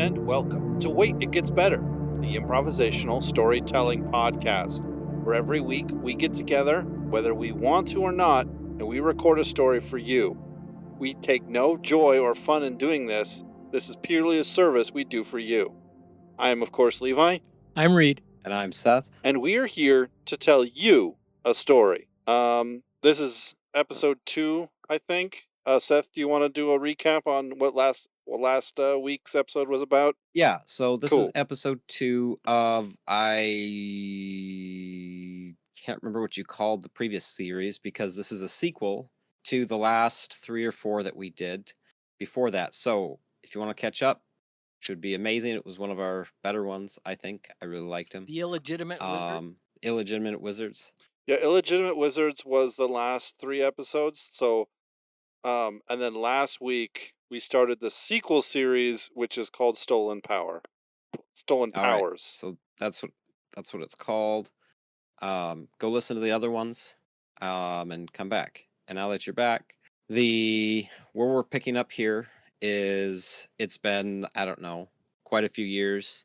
and welcome to Wait, It Gets Better, the Improvisational Storytelling Podcast, where every week we get together, whether we want to or not, and we record a story for you. We take no joy or fun in doing this. This is purely a service we do for you. I am, of course, Levi. I'm Reed. And I'm Seth. And we are here to tell you a story. This is episode 2, I think. Seth, do you want to do a recap on what last week's episode was about? Yeah, so this Cool. is episode 2 of, I can't remember what you called the previous series, because this is a sequel to the last 3 or 4 that we did before that. So if you want to catch up, should be amazing. It was one of our better ones, I think. I really liked him. The Illegitimate Wizard? Illegitimate Wizards. Yeah, Illegitimate Wizards was the last 3 episodes. So, and then last week we started the sequel series, which is called Stolen Power. Stolen All right, Powers. so that's what it's called. Go listen to the other ones, and come back. And now that you're back, where we're picking up here is, it's been, I don't know, quite a few years,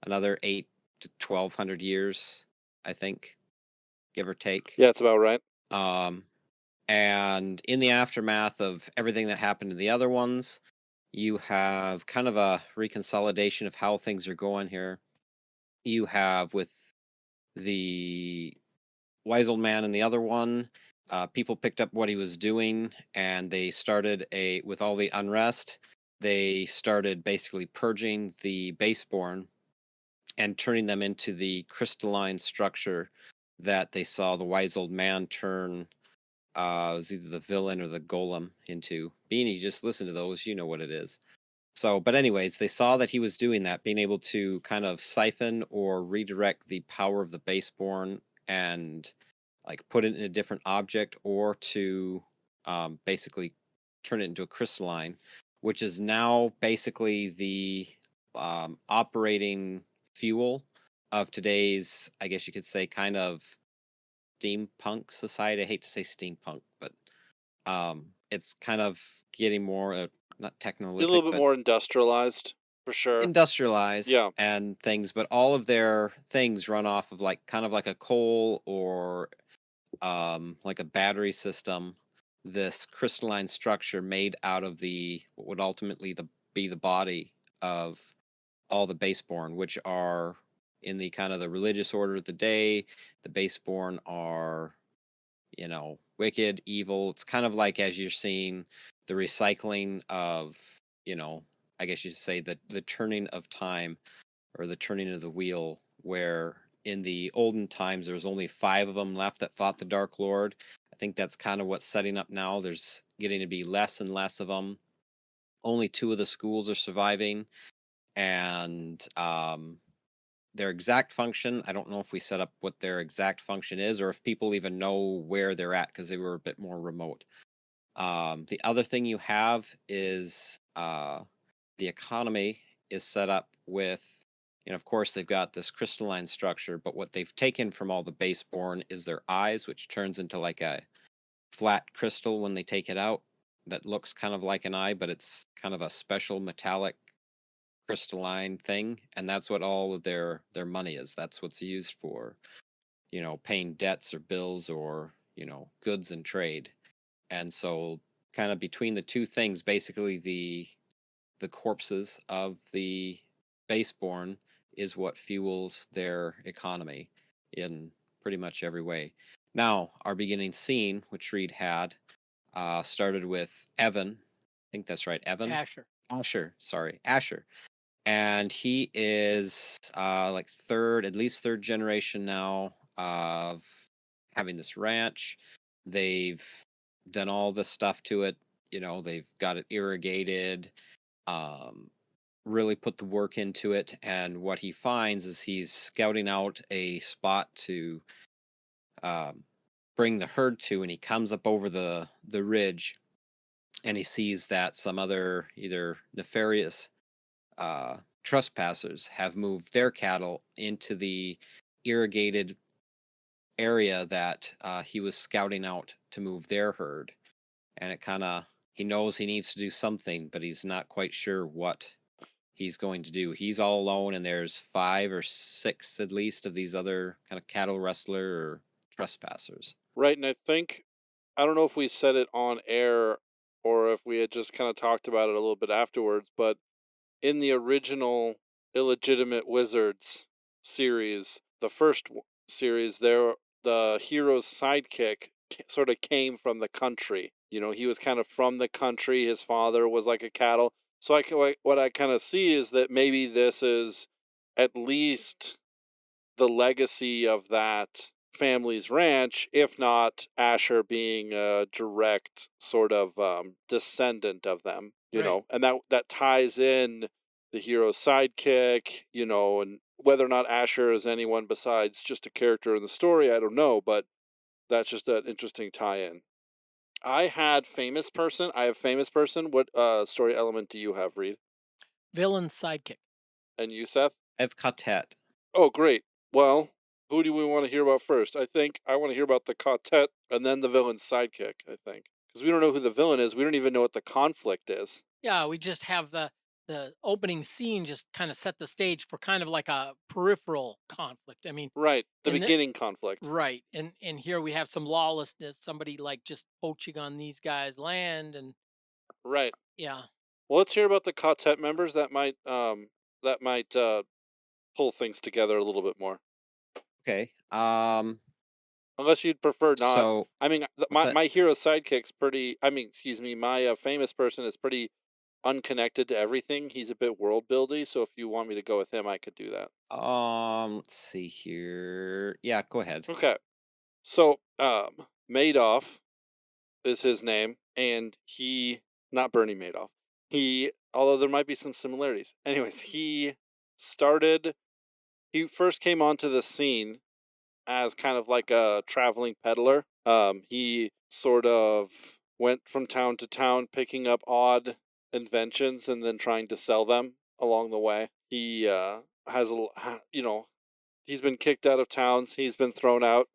another 8 to 1200 years, I think, give or take. Yeah, it's about right. And in the aftermath of everything that happened in the other ones, you have kind of a reconsolidation of how things are going here. You have, with the wise old man in the other one, people picked up what he was doing, and they started with all the unrest, they started basically purging the baseborn and turning them into the crystalline structure that they saw the wise old man turn, it was either the villain or the golem into. Beanie, just listen to those, you know what it is. So, but anyways, they saw that he was doing that, being able to kind of siphon or redirect the power of the baseborn and like put it in a different object, or to basically turn it into a crystalline, which is now basically the operating fuel of today's, I guess you could say, kind of steampunk society. I hate to say steampunk, but it's kind of getting more, not technolithic, A little bit more industrialized, for sure. Industrialized, yeah, and things, but all of their things run off of kind of like a coal, or like a battery system. This crystalline structure made out of what would ultimately be the body of all the baseborn, which are in the kind of the religious order of the day. The baseborn are, wicked, evil. It's kind of like, as you're seeing, the recycling of, I guess you should say the turning of time, or the turning of the wheel, where in the olden times there was only 5 of them left that fought the Dark Lord. I think that's kind of what's setting up now. There's getting to be less and less of them. Only 2 of the schools are surviving, and their exact function, I don't know if we set up what their exact function is, or if people even know where they're at, because they were a bit more remote. The other thing you have is the economy is set up with, of course, they've got this crystalline structure, but what they've taken from all the baseborn is their eyes, which turns into like a flat crystal when they take it out that looks kind of like an eye, but it's kind of a special metallic crystalline thing, and that's what all of their money is. That's what's used for, paying debts or bills, or, goods and trade. And so kind of between the two things, basically the corpses of the baseborn is what fuels their economy in pretty much every way. Now, our beginning scene, which Reed had, started with Evan. I think that's right, Evan? Asher. Asher. And he is like at least third generation now of having this ranch. They've done all this stuff to it. They've got it irrigated, really put the work into it. And what he finds is he's scouting out a spot to bring the herd to, and he comes up over the ridge, and he sees that some other either nefarious trespassers have moved their cattle into the irrigated area that he was scouting out to move their herd. And it kind of, he knows he needs to do something, but he's not quite sure what he's going to do. He's all alone, and there's 5 or 6 at least of these other kind of cattle rustler or trespassers. Right, and I don't know if we said it on air or if we had just kind of talked about it a little bit afterwards, but in the original Illegitimate Wizards series, the first series, the hero's sidekick sort of came from the country. You know, he was kind of from the country. His father was like a cattle. So what I kind of see is that maybe this is at least the legacy of that family's ranch, if not Asher being a direct sort of descendant of them, you know, and that ties in the hero's sidekick, you know, and whether or not Asher is anyone besides just a character in the story, I don't know, but that's just an interesting tie-in. I have famous person. What story element do you have, Reed? Villain's sidekick. And you, Seth? I have Ka-tet. Oh, great. Well, who do we want to hear about first? I think I want to hear about the Ka-tet and then the villain's sidekick, I think. Because we don't know who the villain is. We don't even know what the conflict is. Yeah, we just have the opening scene just kind of set the stage for kind of like a peripheral conflict. I mean, right, the beginning conflict. Right. And here we have some lawlessness, somebody like just poaching on these guys' land and right. Yeah. Well, let's hear about the Ka-tet members that might pull things together a little bit more. Okay. Unless you'd prefer not. So, I mean, my hero sidekick's pretty. I mean, excuse me, my famous person is pretty unconnected to everything. He's a bit world buildy. So if you want me to go with him, I could do that. Let's see here. Yeah, go ahead. Okay. So, Madoff is his name, and not Bernie Madoff. Although there might be some similarities. Anyways, he first came onto the scene as kind of like a traveling peddler. He sort of went from town to town picking up odd inventions and then trying to sell them along the way. He has he's been kicked out of towns. He's been thrown out.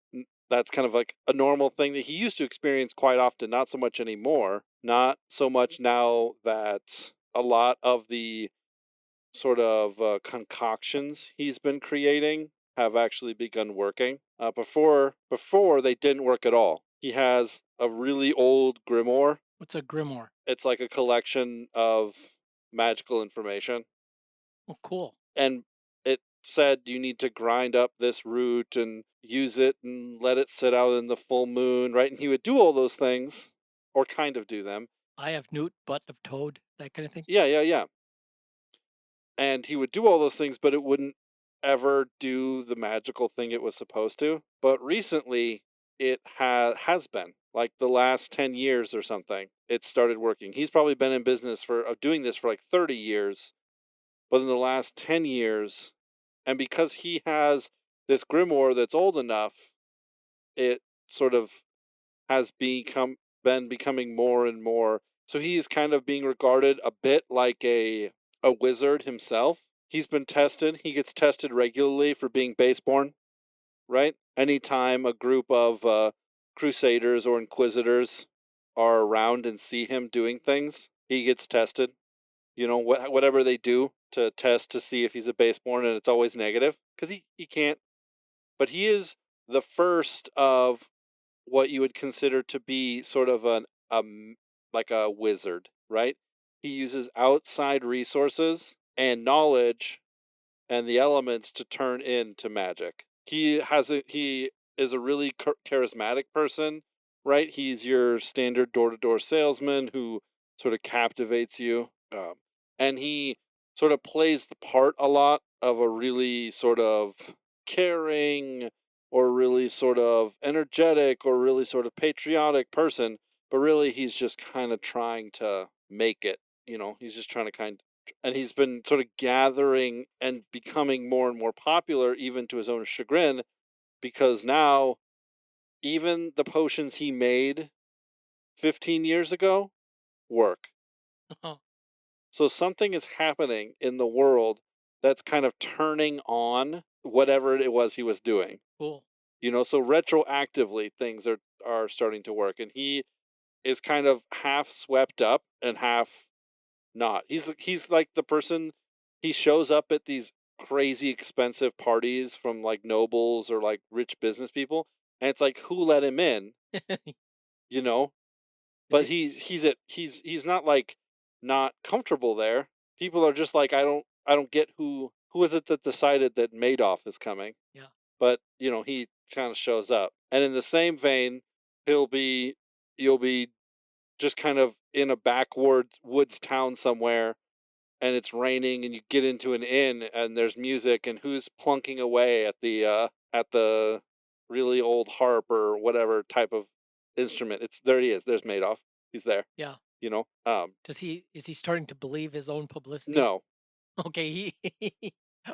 That's kind of like a normal thing that he used to experience quite often, not so much anymore. Not so much now that a lot of the sort of concoctions he's been creating have actually begun working. Before they didn't work at all. He has a really old grimoire. What's a grimoire? It's like a collection of magical information. Oh, cool. And it said you need to grind up this root and use it and let it sit out in the full moon, right? And he would do all those things, or kind of do them. I have newt, butt of toad, that kind of thing? Yeah. And he would do all those things, but it wouldn't ever do the magical thing it was supposed to. But recently, it has been, like the last 10 years or something, it started working. He's probably been in business of doing this for like 30 years. But in the last 10 years, and because he has this grimoire that's old enough, it sort of has been becoming more and more. So he's kind of being regarded a bit like a wizard himself. He's been tested. He gets tested regularly for being baseborn, right? Anytime a group of crusaders or inquisitors are around and see him doing things, he gets tested. You know, whatever they do to test to see if he's a baseborn, and it's always negative because he can't. But he is the first of what you would consider to be sort of like a wizard, right? He uses outside resources and knowledge and the elements to turn into magic. He is a really charismatic person, right? He's your standard door-to-door salesman who sort of captivates you. And he sort of plays the part a lot of a really sort of caring or really sort of energetic or really sort of patriotic person, but really he's just kind of trying to make it, you know, he's just trying to and he's been sort of gathering and becoming more and more popular, even to his own chagrin, because now even the potions he made 15 years ago work. So something is happening in the world that's kind of turning on whatever it was he was doing. Cool. You know, so retroactively things are starting to work, and he is kind of half swept up and half not. He's like the person, he shows up at these crazy expensive parties from like nobles or like rich business people, and it's like, who let him in, you know? Is But it? he's not like not comfortable there. People are just like, I don't get who is it that decided that Madoff is coming. Yeah. But he kind of shows up, and in the same vein, he'll be you'll be just kind of in a backward woods town somewhere, and it's raining, and you get into an inn, and there's music, and who's plunking away at the really old harp or whatever type of instrument. It's there. He is. There's Madoff. He's there. Yeah. Is he starting to believe his own publicity? No, Okay.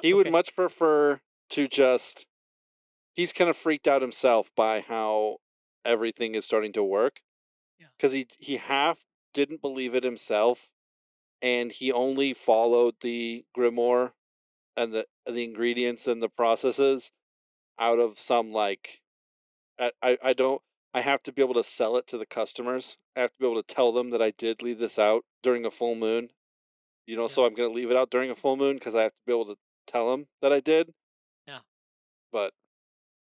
he would Okay. much prefer to just. He's kind of freaked out himself by how everything is starting to work, Yeah. because he half didn't believe it himself, and he only followed the grimoire and the ingredients and the processes out of some like I don't I have to be able to sell it to the customers. I have to be able to tell them that I did leave this out during a full moon. Yeah. So I'm going to leave it out during a full moon because I have to be able to tell them that I did. Yeah. But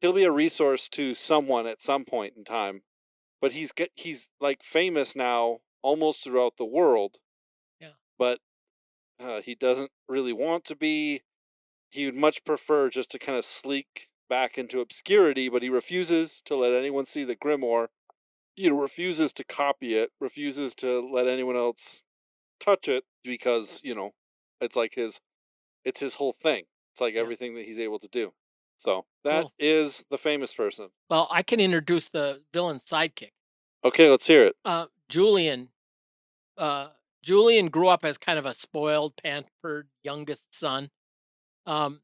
he'll be a resource to someone at some point in time. But he's like famous now almost throughout the world. Yeah. But he doesn't really want to be. He would much prefer just to kind of sleek back into obscurity, but he refuses to let anyone see the grimoire. Refuses to copy it, refuses to let anyone else touch it, because it's like it's his whole thing. It's like Yeah. everything that he's able to do. So that Cool. is the famous person. Well, I can introduce the villain sidekick. Okay, let's hear it. Julian. Julian grew up as kind of a spoiled, pampered youngest son. Um,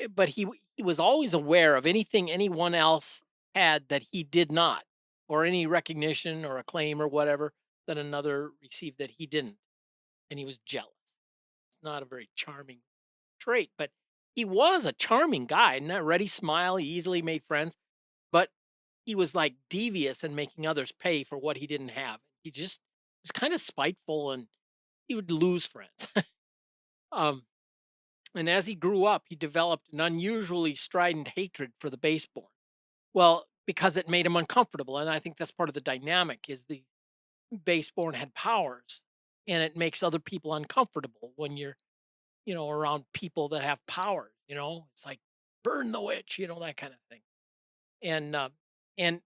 but he was always aware of anything anyone else had that he did not, or any recognition or acclaim or whatever that another received that he didn't, and he was jealous. It's not a very charming trait, but he was a charming guy, and a ready smile. He easily made friends, but he was like devious and making others pay for what he didn't have. He just was kind of spiteful, and he would lose friends. um, and as he grew up, he developed an unusually strident hatred for the baseborn. Well, because it made him uncomfortable, and I think that's part of the dynamic is the baseborn had powers, and it makes other people uncomfortable when you're, around people that have power. It's like burn the witch, that kind of thing. And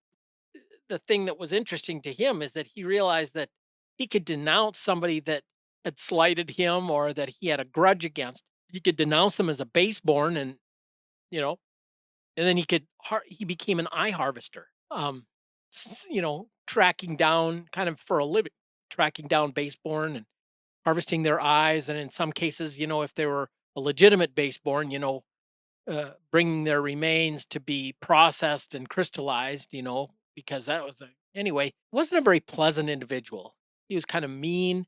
the thing that was interesting to him is that he realized that he could denounce somebody that had slighted him or that he had a grudge against. He could denounce them as a baseborn, and you know, and then he became an eye harvester. Tracking down kind of for a living, tracking down baseborn and harvesting their eyes, and in some cases, if they were a legitimate baseborn, bringing their remains to be processed and crystallized, because that was anyway, wasn't a very pleasant individual. He was kind of mean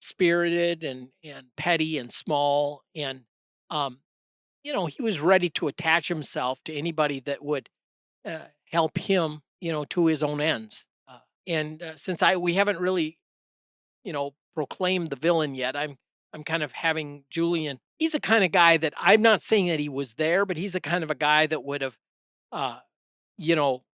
spirited and petty and small. And, um, he was ready to attach himself to anybody that would help him, to his own ends. And since we haven't really, proclaimed the villain yet, I'm kind of having Julian. He's the kind of guy that I'm not saying that he was there, but he's the kind of a guy that would have, uh,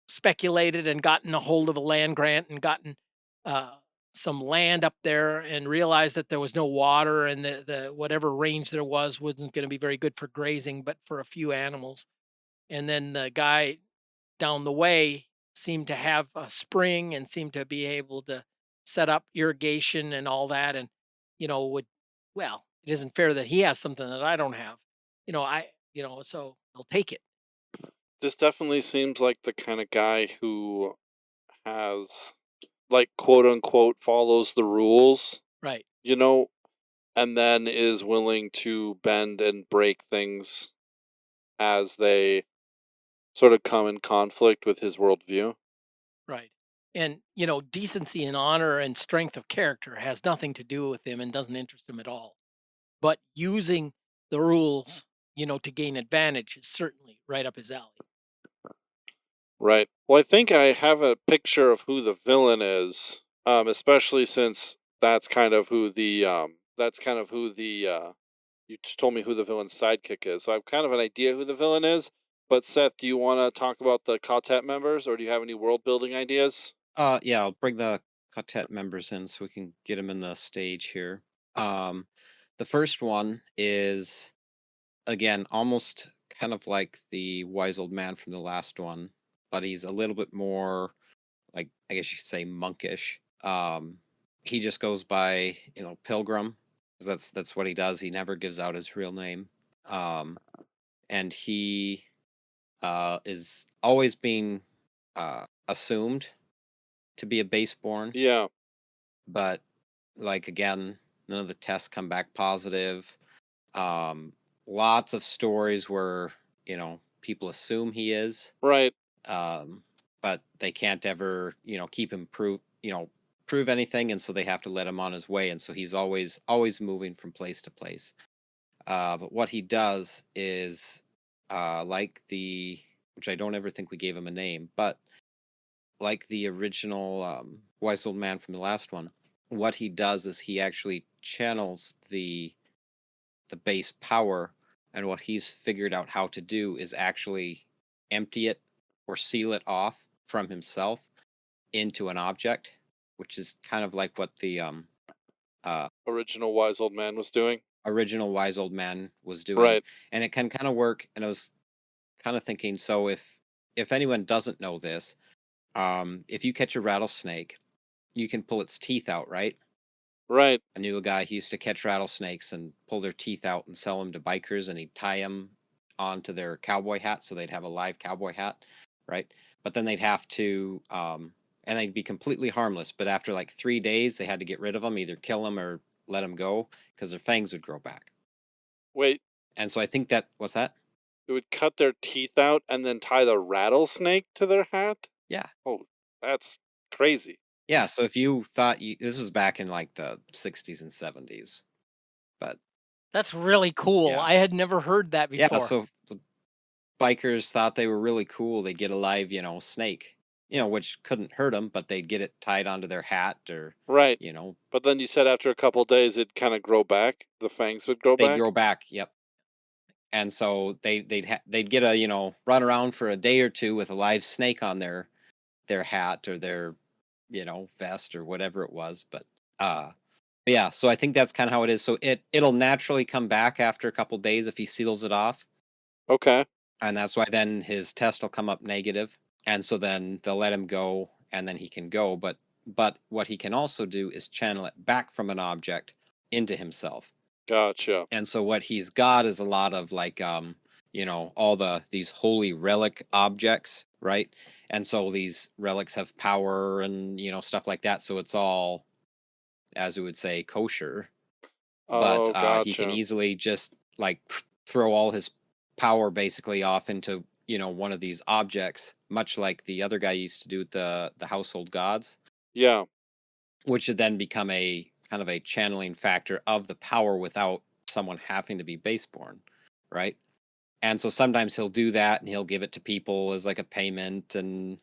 speculated and gotten a hold of a land grant and gotten uh, some land up there and realized that there was no water and the whatever range there wasn't going to be very good for grazing, but for a few animals. And then the guy down the way seemed to have a spring and seemed to be able to set up irrigation and all that. And, would, well, it isn't fair that he has something that I don't have. So I'll take it. This definitely seems like the kind of guy who has, like, quote unquote, follows the rules, Right. and then is willing to bend and break things as they sort of come in conflict with his worldview. Right. And, decency and honor and strength of character has nothing to do with him and doesn't interest him at all. But using the rules, to gain advantage is certainly right up his alley. Right. Well, I think I have a picture of who the villain is, especially since that's kind of who the You just told me who the villain's sidekick is, so I have kind of an idea who the villain is. But Seth, do you want to talk about the Ka-tet members, or do you have any world building ideas? Yeah, I'll bring the Ka-tet members in so we can get them in the stage here. The first one is, again, almost kind of like the wise old man from the last one, but he's a little bit more, like, I guess you could say, monkish. He just goes by, Pilgrim, 'cause that's what he does. He never gives out his real name. And he is always being assumed to be a baseborn, Yeah, but like again, none of the tests come back positive. Um, Lots of stories where people assume he is, right. um, but they can't ever keep him prove anything, and so they have to let him on his way, and so he's always moving from place to place. But what he does is like the which I don't ever think we gave him a name, but like the original wise old man from the last one, what he does is he actually channels the base power, and what he's figured out how to do is actually empty it or seal it off from himself into an object, which is kind of like what the Original wise old man was doing. original wise old man was doing. Right. And it can kind of work. And I was kind of thinking, so if anyone doesn't know this, if you catch a rattlesnake, you can pull its teeth out, right? Right. I knew a guy who used to catch rattlesnakes and pull their teeth out and sell them to bikers, and he'd tie them onto their cowboy hat so they'd have a live cowboy hat, right? But then they'd have to, and they'd be completely harmless. But after like 3 days, they had to get rid of them, either kill them or let them go because their fangs would grow back. Wait, And so I think what's that? it would cut their teeth out and then tie the rattlesnake to their hat? Yeah. Oh, that's crazy. Yeah. So if you thought this was back in like the 60s and 70s, but That's really cool. Yeah. I had never heard that before. yeah, so bikers thought they were really cool. They'd get a live, snake, which couldn't hurt them, but they'd get it tied onto their hat or, Right. you know, But then you said after a couple days it'd kind of grow back. The fangs would grow they'd back. grow back. Yep. And so they'd get a, run around for a day or two with a live snake on their hat or their, vest or whatever it was. But yeah, so I think that's kind of how it is. So it'll naturally come back after a couple days if he seals it off. Okay. And that's why then his test will come up negative, and so then they'll let him go, and then he can go. But what he can also do is channel it back from an object into himself. Gotcha. And so what he's got is a lot of like all these holy relic objects, right? And so these relics have power and stuff like that. So it's all, as we would say, kosher. But Oh, he can gotcha. easily just like throw all his power basically off into one of these objects, much like the other guy used to do with the household gods, Yeah. which would then become a kind of a channeling factor of the power without someone having to be baseborn, right? And so sometimes he'll do that and he'll give it to people as like a payment and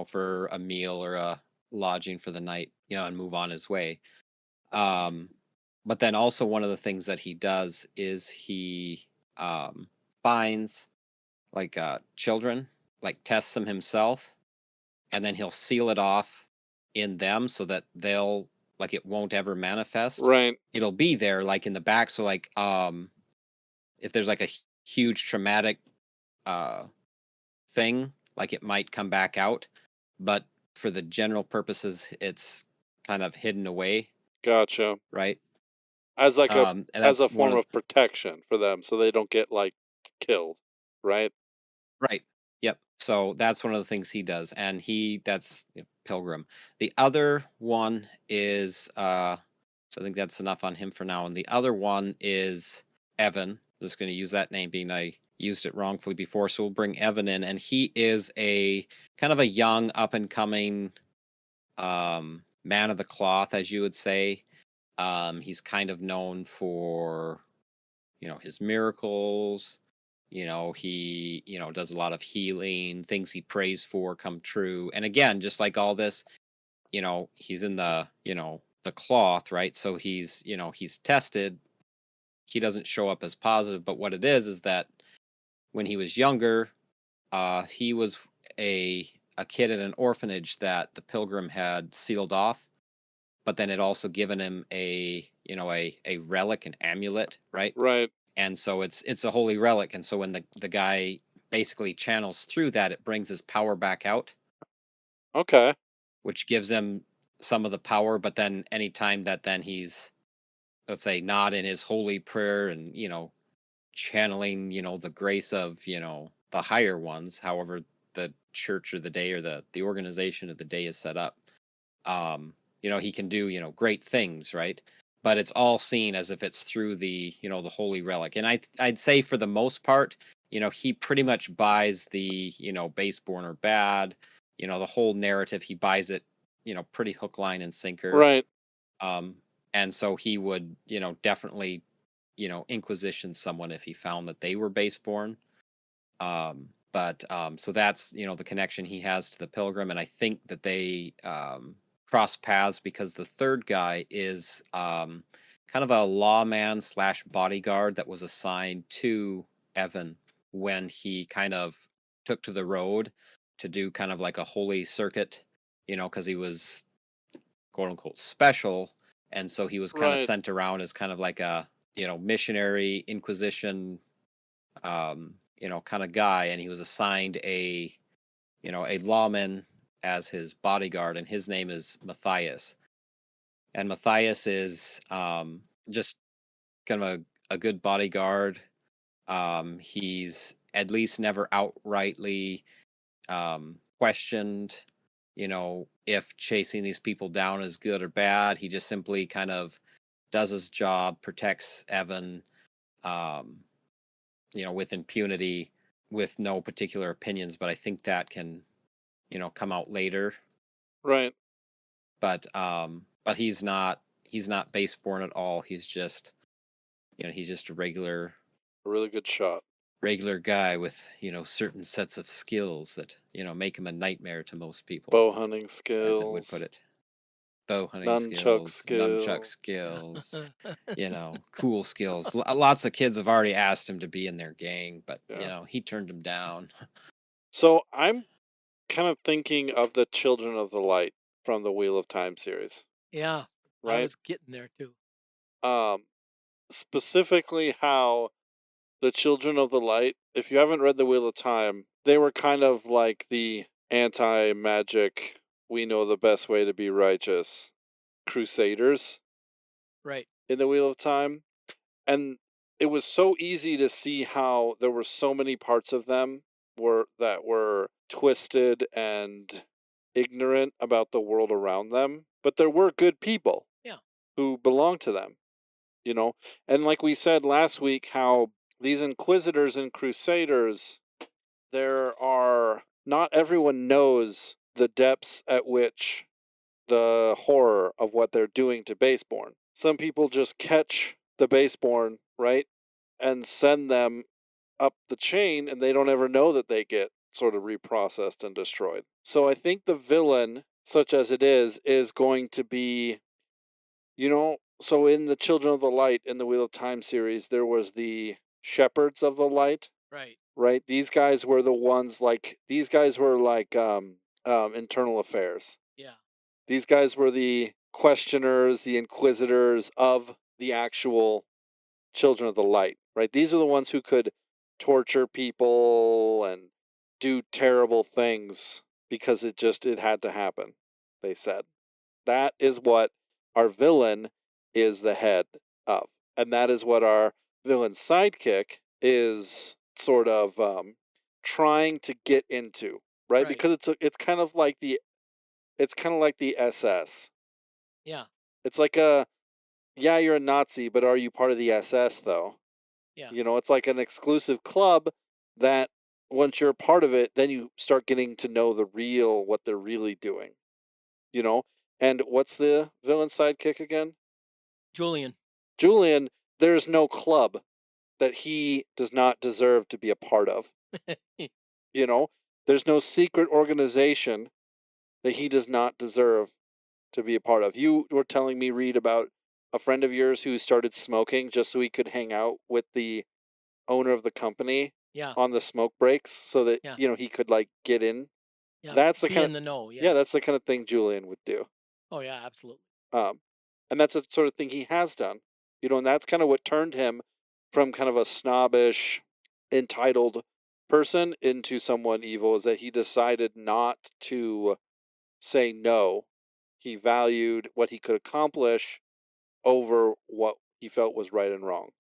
for a meal or a lodging for the night, and move on his way. But then also one of the things that he does is he finds like children, like tests them himself, and then he'll seal it off in them so that they'll like it won't ever manifest. Right. It'll be there like in the back. So like if there's like a huge traumatic uh thing, like it might come back out, but for the general purposes, it's kind of hidden away, Gotcha. right? As like a And as that's a one form of of protection for them so they don't get like killed. Right? right. Yep. So that's one of the things he does, and that's Pilgrim. The other one is so I think that's enough on him for now. And the other one is Evan. Just going to use that name, being I used it wrongfully before, so we'll bring Evan in, and he is a kind of a young, up and coming man of the cloth, as you would say. He's kind of known for his miracles. He does a lot of healing. Things he prays for come true. And again, just like all this, he's in the cloth, right? So he's tested. he doesn't show up as positive. But what it is that when he was younger, he was a kid at an orphanage that the pilgrim had sealed off, but then it also given him a relic, an amulet, right? Right. And so it's a holy relic, and so when the guy basically channels through that, it brings his power back out, Okay. which gives him some of the power. But then anytime that then he's, let's say, not in his holy prayer and channeling the grace of the higher ones, however the church or the day or the organization of the day is set up, he can do great things, right? But it's all seen as if it's through the the holy relic. And I'd say for the most part, he pretty much buys the baseborn or bad, the whole narrative. He buys it pretty hook, line, and sinker. Right. And so he would definitely inquisition someone if he found that they were baseborn. But so that's the connection he has to the pilgrim, and I think that they cross paths because the third guy is kind of a lawman / bodyguard that was assigned to Evan when he kind of took to the road to do kind of like a holy circuit, because he was quote unquote special, and so he was kind of Right. sent around as kind of like a missionary inquisition kind of guy, and he was assigned a lawman as his bodyguard, and his name is Matthias. And Matthias is just kind of a good bodyguard. He's at least never outrightly questioned, if chasing these people down is good or bad. He just simply kind of does his job, protects Evan, with impunity, with no particular opinions. But I think that can, come out later. Right. But he's not baseborn at all. He's just, he's just a A really good shot. regular guy with certain sets of skills that make him a nightmare to most people, Bow hunting skills. as it would put it. Bow hunting Nunchuck nunchuck skills, cool skills. Lots of kids have already asked him to be in their gang, but Yeah. he turned them down. So I'm kind of thinking of the Children of the Light from the Wheel of Time series. Yeah, I Right. was getting there too. Specifically how the Children of the Light, if you haven't read the Wheel of Time, they were kind of like the anti-magic, we know the best way to be righteous crusaders Right. in the Wheel of Time. And it was so easy to see how there were so many parts of them that were twisted and ignorant about the world around them, but there were good people. Yeah. Who belonged to them, and like we said last week, how these inquisitors and crusaders, not everyone knows the depths at which the horror of what they're doing to baseborn. Some people just catch the baseborn, right, and send them up the chain, and they don't ever know that they get sort of reprocessed and destroyed. So I think the villain, such as it is going to be, so in the Children of the Light in the Wheel of Time series, there was the Shepherds of the Light. Right. Right? These guys were the ones like internal affairs. Yeah. These guys were the questioners, the inquisitors of the actual Children of the Light, right? These are the ones who could torture people and do terrible things because it had to happen, they said. That is what our villain is the head of. And that is what our villain sidekick is sort of trying to get into, right? Right. Because it's kind of like the SS. Yeah. It's like you're a Nazi, but are you part of the SS though? Yeah. It's like an exclusive club that once you're a part of it, then you start getting to know what they're really doing. And what's the villain sidekick again? Julian. Julian, there's no club that he does not deserve to be a part of. There's no secret organization that he does not deserve to be a part of. You were telling me, Reed, about a friend of yours who started smoking just so he could hang out with the owner of the company Yeah. on the smoke breaks so that, Yeah. he could like get in. Yeah. That's the Be kind in of, the know. yeah, Yeah. that's the kind of thing Julian would do. Oh yeah, absolutely. And that's the sort of thing he has done, and that's kind of what turned him from kind of a snobbish, entitled person into someone evil, is that he decided not to say no. He valued what he could accomplish over what he felt was right and wrong.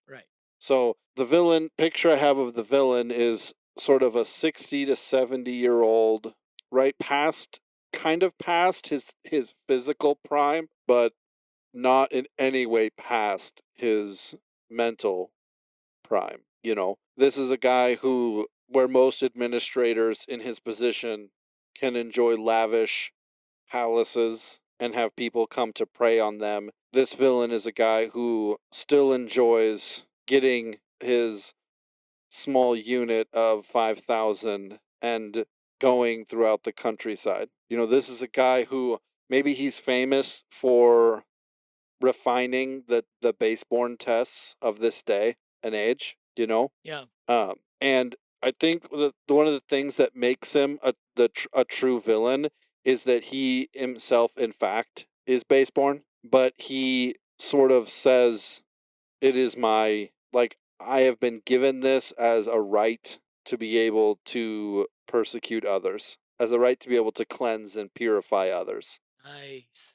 Right. So the villain picture I have of the villain is sort of a 60 to 70-year-old, right kind of past his physical prime, but not in any way past his mental prime. This is a guy where most administrators in his position can enjoy lavish palaces and have people come to prey on them. This villain is a guy who still enjoys getting his small unit of 5,000 and going throughout the countryside. This is a guy who maybe he's famous for refining the baseborn tests of this day and age, Yeah. and I think one of the things that makes him a true villain is that he himself, in fact, is baseborn, but he sort of says, it is I have been given this as a right to be able to persecute others, as a right to be able to cleanse and purify others. Nice.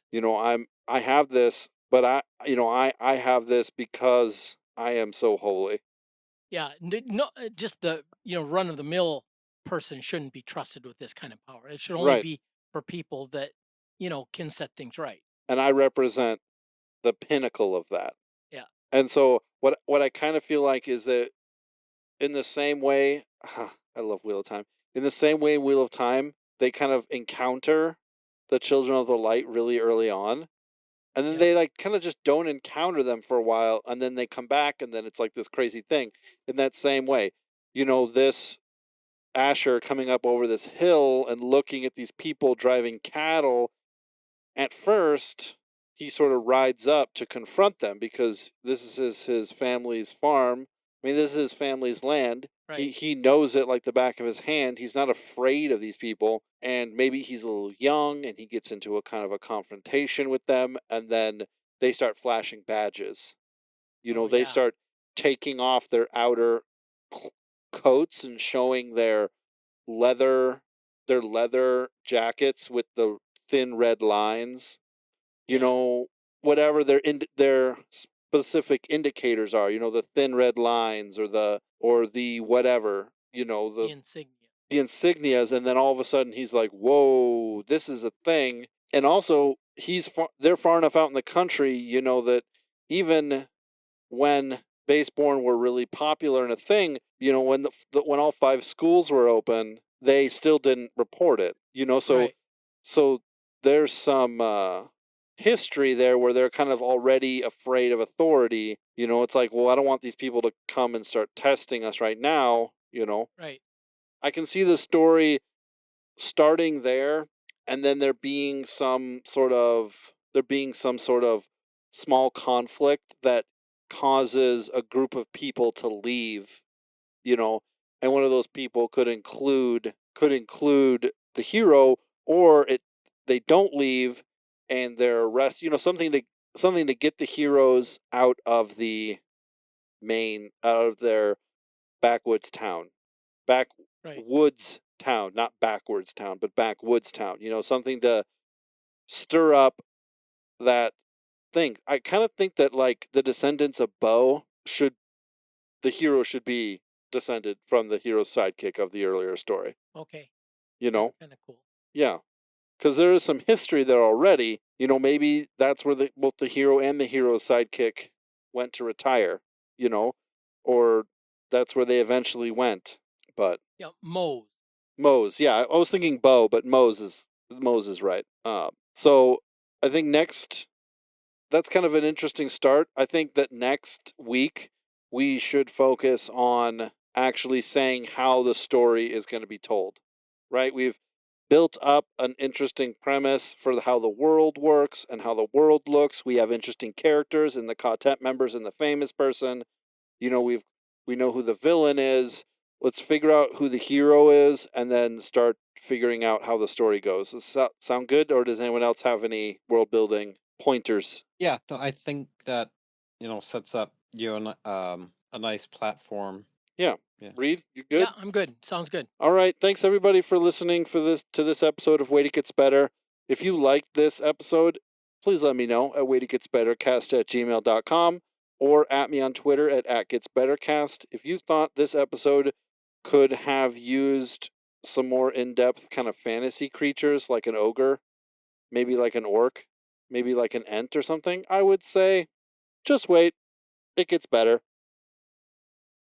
I have this, but I have this because I am so holy. Yeah. No, just the run of the mill person shouldn't be trusted with this kind of power. It should only Right. be for people that can set things right. And I represent the pinnacle of that. Yeah. And so what I kind of feel like is that in the same way, I love Wheel of Time. In the same way in Wheel of Time, they kind of encounter the Children of the Light really early on. And then Yep. they like kind of just don't encounter them for a while, and then they come back, and then it's like this crazy thing. In that same way, this Asher coming up over this hill and looking at these people driving cattle, at first he sort of rides up to confront them because this is his family's farm. I mean, this is his family's land. Right. He knows it like the back of his hand. He's not afraid of these people, and maybe he's a little young, and he gets into a kind of a confrontation with them, and then they start flashing badges. Oh, They yeah. start taking off their outer coats and showing leather their leather jackets with the thin red lines. Yeah. Whatever their specific indicators are, the thin red lines or the whatever, The insignia. the insignias, and then all of a sudden he's like, whoa, this is a thing. And also they're far enough out in the country, that even when baseborn were really popular and a thing, when all 5 schools were open, they still didn't report it. So Right. so there's some history there where they're kind of already afraid of authority. It's like, well, I don't want these people to come and start testing us right now. Right. I can see the story starting there, and then there being some sort of small conflict that causes a group of people to leave, and one of those people could include the hero, or they don't leave and they're arrested, something to get the heroes out of their backwoods town. Right. Backwoods town, not backwards town, but backwoods town. Something to stir up that thing. I kind of think that like the descendants of the hero should be descended from the hero's sidekick of the earlier story. Okay. You know, That's kind of cool. yeah, because there is some history there already. Maybe that's where both the hero and the hero's sidekick went to retire. Or that's where they eventually went. But Yeah. Mose. Mose, yeah, I was thinking Bo, but Mose is right. So I think that's kind of an interesting start. I think that next week we should focus on actually saying how the story is going to be told. Right? built up an interesting premise for how the world works and how the world looks. We have interesting characters in the Ka-tet members and the famous person. You know, we know who the villain is. Let's figure out who the hero is and then start figuring out how the story goes. Does that sound good, or does anyone else have any world building pointers? Yeah, no, I think that sets up a nice platform. Yeah. Yeah. Reed, you good? Yeah, I'm good. Sounds good. All right. Thanks everybody for listening to this episode of Wait It Gets Better. If you liked this episode, please let me know at waititgetsbettercast@gmail.com or at me on Twitter at @getsbettercast. If you thought this episode could have used some more in-depth kind of fantasy creatures like an ogre, maybe like an orc, maybe like an ent or something, I would say just wait. It gets better.